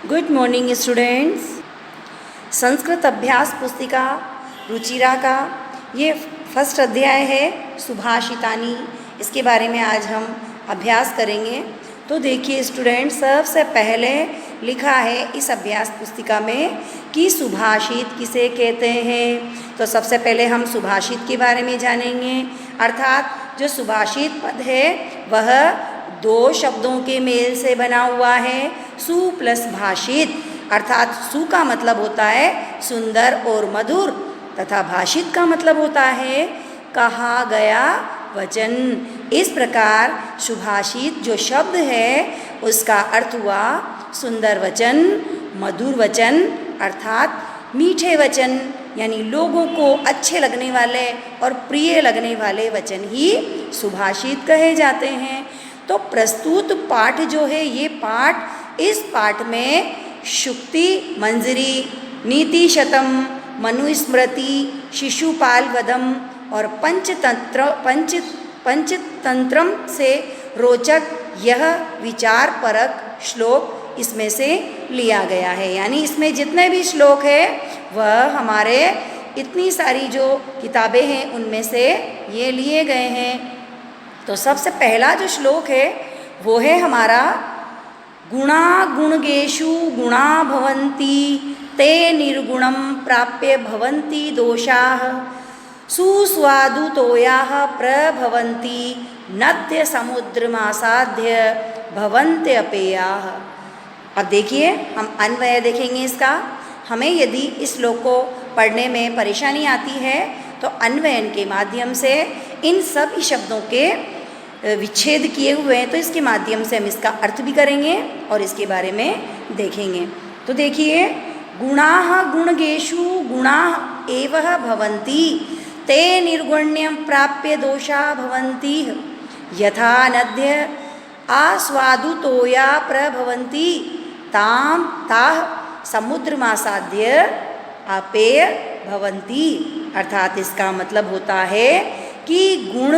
Good morning students. Sanskrit अभ्यास पुस्तिका रुचिरा का ये फर्स्ट अध्याय है सुभाषितानि। इसके बारे में आज हम अभ्यास करेंगे। तो देखिए स्टूडेंट्स, सबसे पहले लिखा है इस अभ्यास पुस्तिका में कि सुभाषित किसे कहते हैं। तो सबसे पहले हम सुभाषित के बारे में जानेंगे। अर्थात जो सुभाषित पद है वह दो शब्दों के मेल से बना हुआ है, सु प्लस भाषित। अर्थात सु का मतलब होता है सुंदर और मधुर तथा भाषित का मतलब होता है कहा गया वचन। इस प्रकार सुभाषित जो शब्द है उसका अर्थ हुआ सुंदर वचन, मधुर वचन अर्थात मीठे वचन, यानी लोगों को अच्छे लगने वाले और प्रिय लगने वाले वचन ही सुभाषित कहे जाते हैं। तो प्रस्तुत पाठ जो है ये पाठ, इस पाठ में शुक्ति मंजरी, नीति शतम, मनुस्मृति, शिशुपाल वधम और पंचतंत्रम से रोचक यह विचार परक श्लोक इसमें से लिया गया है। यानी इसमें जितने भी श्लोक है वह हमारे इतनी सारी जो किताबें हैं उनमें से ये लिए गए हैं। तो सबसे पहला जो श्लोक है वो है हमारा गुणा गुणगेषु गुणा भवन्ति ते निर्गुणं प्राप्य भवन्ति दोषाः सुस्वादुतोयाः प्रभवन्ति नद्य समुद्रमासाद्य भवन्त्यपेयाः। अब देखिए हम अन्वय देखेंगे इसका। हमें यदि इस श्लोक को पढ़ने में परेशानी आती है तो अन्वयन के माध्यम से इन सभी शब्दों के विच्छेद किए हुए हैं, तो इसके माध्यम से हम इसका अर्थ भी करेंगे और इसके बारे में देखेंगे। तो देखिए गुणाः गुणगेषु गुणाः एव भवन्ति ते निर्गुण्यं प्राप्य दोषा भवन्ति यथा नद्य आस्वादुतोया प्रभवन्ति ताः समुद्रमासाद्य अपेय भवन्ति। अर्थात इसका मतलब होता है कि गुण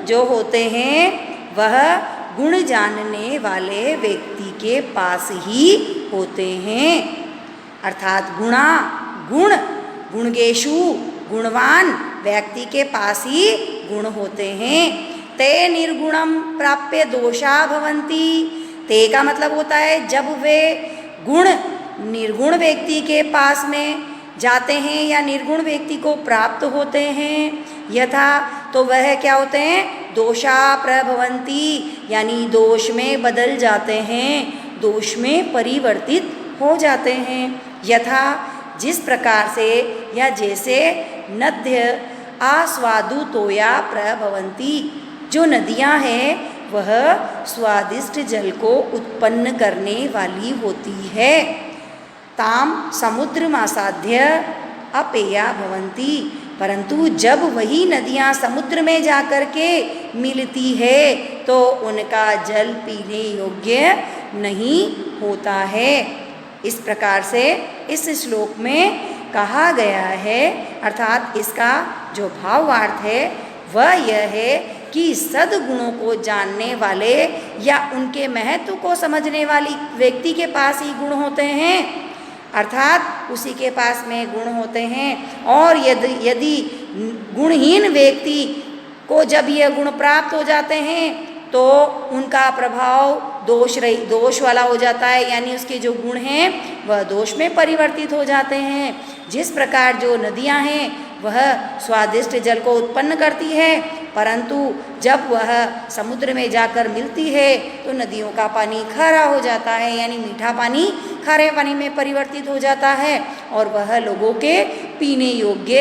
जो होते हैं वह गुण जानने वाले व्यक्ति के पास ही होते हैं। अर्थात गुण गुणगेषु गुणवान व्यक्ति के पास ही गुण होते हैं। ते निर्गुणम प्राप्य दोषा भवन्ति। ते का मतलब होता है जब वे गुण निर्गुण व्यक्ति के पास में जाते हैं या निर्गुण व्यक्ति को प्राप्त होते हैं। यथा तो वह क्या होते हैं, दोषा प्रभवन्ति, यानी दोष में बदल जाते हैं, दोष में परिवर्तित हो जाते हैं। यथा जिस प्रकार से या जैसे नद्य आस्वादुतोया प्रभवन्ति, जो नदियाँ हैं वह स्वादिष्ट जल को उत्पन्न करने वाली होती है। ताम समुद्रमासाद्य अपेया भवन्ति, परंतु जब वही नदियाँ समुद्र में जाकर के मिलती है तो उनका जल पीने योग्य नहीं होता है। इस प्रकार से इस श्लोक में कहा गया है, अर्थात इसका जो भावार्थ है वह यह है कि सद्गुणों को जानने वाले या उनके महत्व को समझने वाली व्यक्ति के पास ही गुण होते हैं। अर्थात उसी के पास में गुण होते हैं। और यदि गुणहीन व्यक्ति को जब यह गुण प्राप्त हो जाते हैं तो उनका प्रभाव दोष वाला हो जाता है, यानी उसके जो गुण हैं वह दोष में परिवर्तित हो जाते हैं। जिस प्रकार जो नदियां हैं वह स्वादिष्ट जल को उत्पन्न करती है, परंतु जब वह समुद्र में जाकर मिलती है तो नदियों का पानी खारा हो जाता है, यानी मीठा पानी खारे पानी में परिवर्तित हो जाता है और वह लोगों के पीने योग्य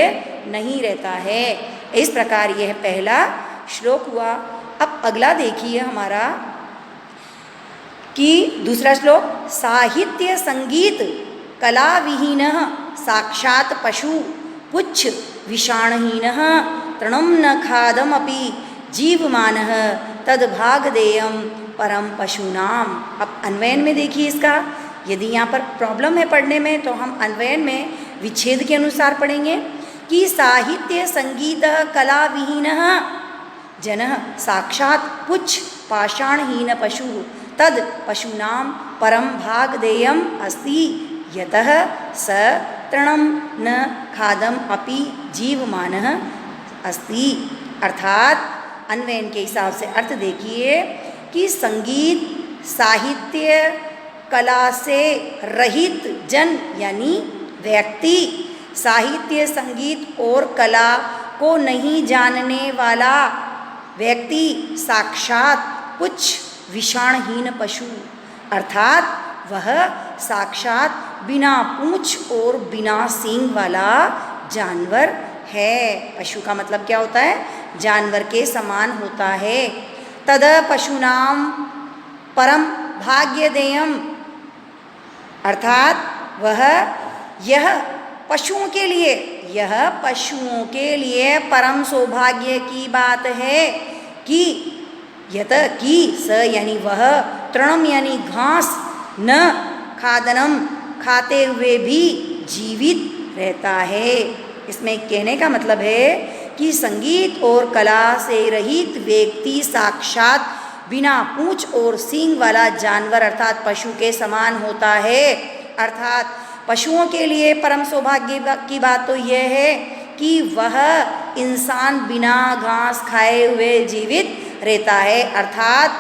नहीं रहता है। इस प्रकार यह पहला श्लोक हुआ। अब अगला देखिए हमारा कि दूसरा श्लोक साहित्य संगीत कला विहीन साक्षात पशु पुच्छ विषाणहीन तृणम न खादमपि जीवमानः तद्भागदेयम परम पशूनाम। अब अन्वयन में देखिए इसका, यदि यहाँ पर प्रॉब्लम है पढ़ने में तो हम अन्वयन में विच्छेद के अनुसार पढ़ेंगे कि साहित्य संगीत कला विहीन जनः साक्षात पुच्छ पाषाणहीन पशु तद पशूनाम परम भाग देयम अस्ति यतः स तृणम न खादम अपि जीवमानः अस्ति। अर्थात अन्वयन के हिसाब से अर्थ देखिए कि संगीत साहित्य कला से रहित जन यानी व्यक्ति, साहित्य संगीत और कला को नहीं जानने वाला व्यक्ति साक्षात कुछ विषाणहीन पशु, अर्थात वह साक्षात बिना पूंछ और बिना सींग वाला जानवर है। पशु का मतलब क्या होता है? जानवर के समान होता है। तद पशूनाम परम भाग्यदेयम, अर्थात वह यह पशुओं के लिए, यह पशुओं के लिए परम सौभाग्य की बात है कि यत की स यानी वह, तृणम यानी घास, न खादनम खाते हुए भी जीवित रहता है। इसमें कहने का मतलब है कि संगीत और कला से रहित व्यक्ति साक्षात बिना पूंछ और सींग वाला जानवर अर्थात पशु के समान होता है। अर्थात पशुओं के लिए परम सौभाग्य की बात तो यह है कि वह इंसान बिना घास खाए हुए जीवित रहता है। अर्थात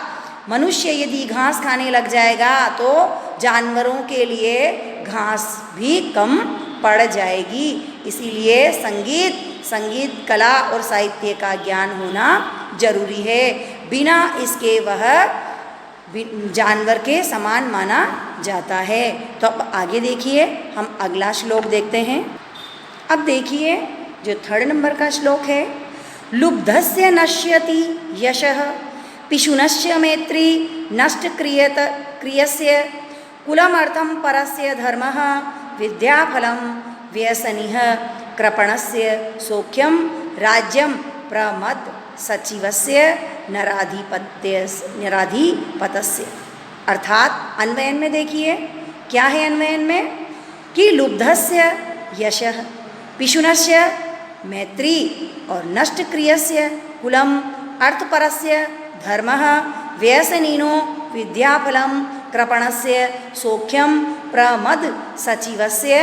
मनुष्य यदि घास खाने लग जाएगा तो जानवरों के लिए घास भी कम पड़ जाएगी। इसीलिए संगीत कला और साहित्य का ज्ञान होना जरूरी है। बिना इसके वह जानवर के समान माना जाता है। तो अब आगे देखिए, हम अगला श्लोक देखते हैं। अब देखिए जो 3rd नंबर का श्लोक है, लुब्धस्य नश्यति यशः पिशुनस्य मैत्री नष्ट क्रियस्य कुलमर्थं परस्य धर्मः विद्याफलं व्यसनिः कृपणस्य सौख्यम राज्यम प्रमद सचिवस्य नराधिपतस्य। अर्थात अन्वयन में देखिए क्या है अन्वयन में कि लुब्धस्य यशः पिशुनस्य मैत्री और नष्ट क्रियस्य कुलम अर्थपरस्य धर्मः व्यसनिनो विद्याफलं कृपणस्य सौख्यम प्रमद सचिवस्य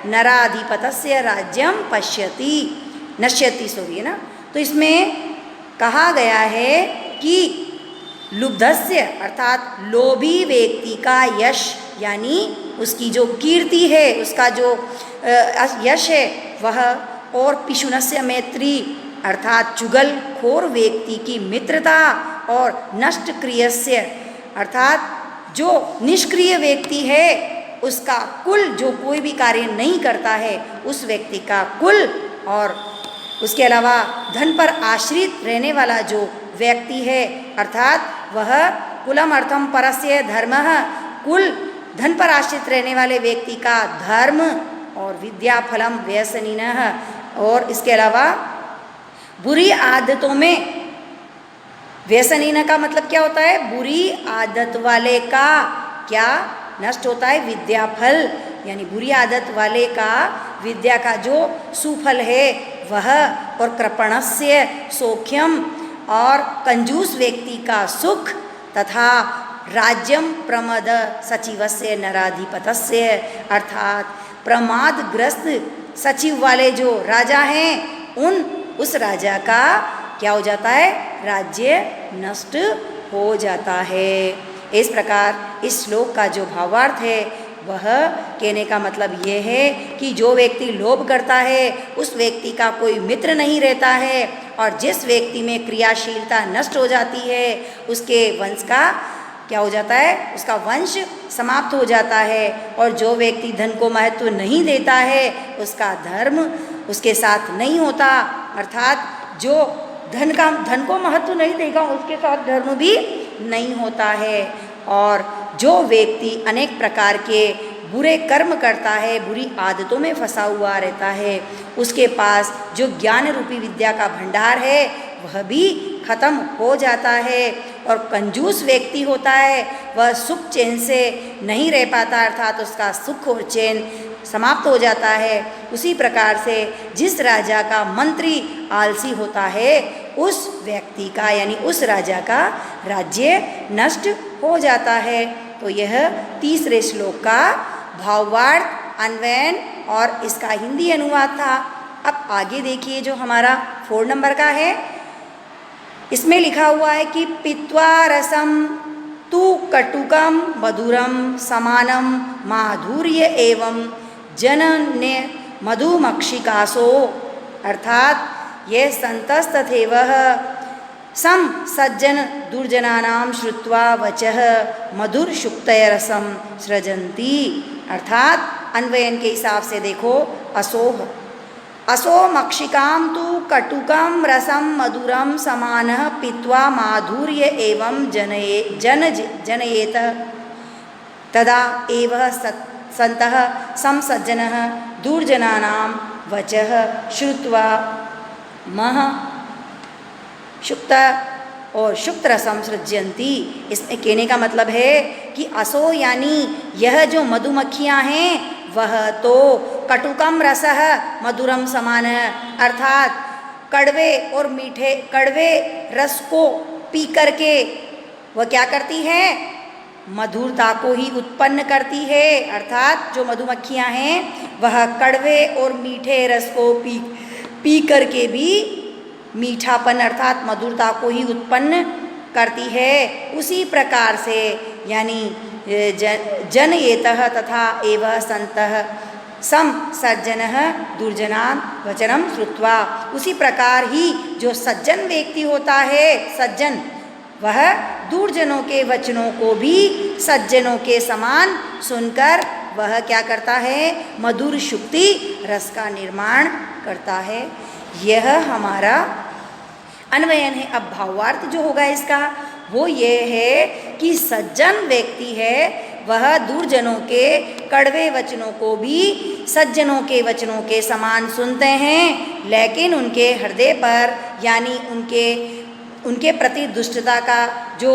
नराधिपतस्य राज्यम नश्यति है ना। तो इसमें कहा गया है कि लुब्धस्य अर्थात लोभी व्यक्ति का यश यानी उसकी जो कीर्ति है, उसका जो यश है वह, और पिशुनस्य मैत्री अर्थात चुगलखोर व्यक्ति की मित्रता, और नष्ट क्रियस्य अर्थात जो निष्क्रिय व्यक्ति है उसका कुल, जो कोई भी कार्य नहीं करता है उस व्यक्ति का कुल, और उसके अलावा धन पर आश्रित रहने वाला जो व्यक्ति है अर्थात वह कुलम अर्थम परस्य धर्मः, कुल धन पर आश्रित रहने वाले व्यक्ति का धर्म, और विद्याफलम व्यसनिनः, और इसके अलावा बुरी आदतों में, व्यसनिन का मतलब क्या होता है? बुरी आदत वाले का क्या नष्ट होता है? विद्याफल, यानी बुरी आदत वाले का विद्या का जो सुफल है वह, और कृपणस्य सौख्यम और कंजूस व्यक्ति का सुख, तथा राज्यम प्रमद सचिवस्य नराधिपतस्य अर्थात प्रमादग्रस्त सचिव वाले जो राजा हैं उस राजा का क्या हो जाता है? राज्य नष्ट हो जाता है। इस प्रकार इस श्लोक का जो भावार्थ है वह कहने का मतलब ये है कि जो व्यक्ति लोभ करता है उस व्यक्ति का कोई मित्र नहीं रहता है, और जिस व्यक्ति में क्रियाशीलता नष्ट हो जाती है उसके वंश का क्या हो जाता है? उसका वंश समाप्त हो जाता है। और जो व्यक्ति धन को महत्व नहीं देता है उसका धर्म उसके साथ नहीं होता, अर्थात जो धन को महत्व नहीं देगा उसके साथ धर्म भी नहीं होता है। और जो व्यक्ति अनेक प्रकार के बुरे कर्म करता है, बुरी आदतों में फंसा हुआ रहता है, उसके पास जो ज्ञान रूपी विद्या का भंडार है वह भी खत्म हो जाता है। और कंजूस व्यक्ति होता है वह सुख चैन से नहीं रह पाता, अर्थात उसका सुख और चैन समाप्त हो जाता है। उसी प्रकार से जिस राजा का मंत्री आलसी होता है उस व्यक्ति का यानी उस राजा का राज्य नष्ट हो जाता है। तो यह तीसरे श्लोक का भावार्थ, अन्वयन और इसका हिंदी अनुवाद था। अब आगे देखिए जो हमारा 4 नंबर का है, इसमें लिखा हुआ है कि पीत्वा रसम तु कटुकम मधुरम समानम माधुर्य एवं जनन्य मधुमक्षिकासो, अर्थात ये संतस्तथैव सम सज्जन दुर्जनानां श्रुत्वा वचः मधुरशुक्तयरसम सृजन्ति। अर्थात अन्वयन के हिसाब से देखो, असोह असो मक्षिकाम तु कटुकम रसम मधुरम समानः पीत्वा माधुर्य एवं जनयेत तदा एव सन्तः संसज्जनः दुर्जनानां वचः श्रुत्वा मह शुक्त और शुक्त रसम सृज्यन्ति। इसमें कहने का मतलब है कि असो यानी यह जो मधुमक्खियाँ हैं वह तो कटुकम रसः मधुरम समान है, अर्थात कड़वे और मीठे कड़वे रस को पी करके वह क्या करती है, मधुरता को ही उत्पन्न करती है। अर्थात जो मधुमक्खियाँ हैं वह कड़वे और मीठे रस को पी करके भी मीठापन अर्थात मधुरता को ही उत्पन्न करती है। उसी प्रकार से यानी जनयेतः तथा एव सन्तः सम सज्जनः दुर्जनान वचनम श्रुत्वा, उसी प्रकार ही जो सज्जन व्यक्ति होता है, सज्जन, वह दुर्जनों के वचनों को भी सज्जनों के समान सुनकर वह क्या करता है, मधुर शुक्ति रस का निर्माण करता है। यह हमारा अन्वयन है। अब भावार्थ जो होगा इसका वो ये है कि सज्जन व्यक्ति है वह दुर्जनों के कड़वे वचनों को भी सज्जनों के वचनों के समान सुनते हैं, लेकिन उनके हृदय पर यानी उनके प्रति दुष्टता का जो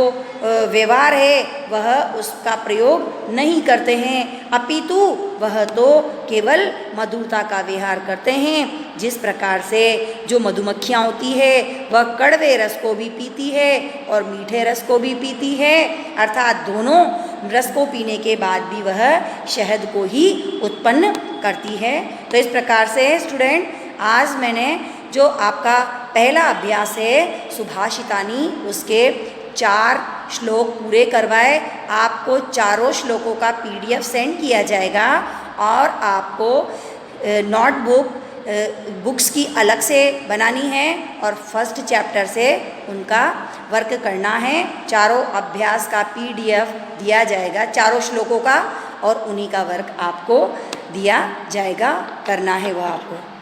व्यवहार है वह उसका प्रयोग नहीं करते हैं, अपितु वह तो केवल मधुरता का व्यवहार करते हैं। जिस प्रकार से जो मधुमक्खियाँ होती है वह कड़वे रस को भी पीती है और मीठे रस को भी पीती है, अर्थात दोनों रस को पीने के बाद भी वह शहद को ही उत्पन्न करती है। तो इस प्रकार से स्टूडेंट आज मैंने जो आपका पहला अभ्यास है सुभाषितानी, उसके 4 श्लोक पूरे करवाए। आपको चारों श्लोकों का PDF सेंड किया जाएगा और आपको बुक्स की अलग से बनानी है और फर्स्ट चैप्टर से उनका वर्क करना है। चारों अभ्यास का PDF दिया जाएगा, चारों श्लोकों का, और उन्हीं का वर्क आपको दिया जाएगा, करना है वह आपको।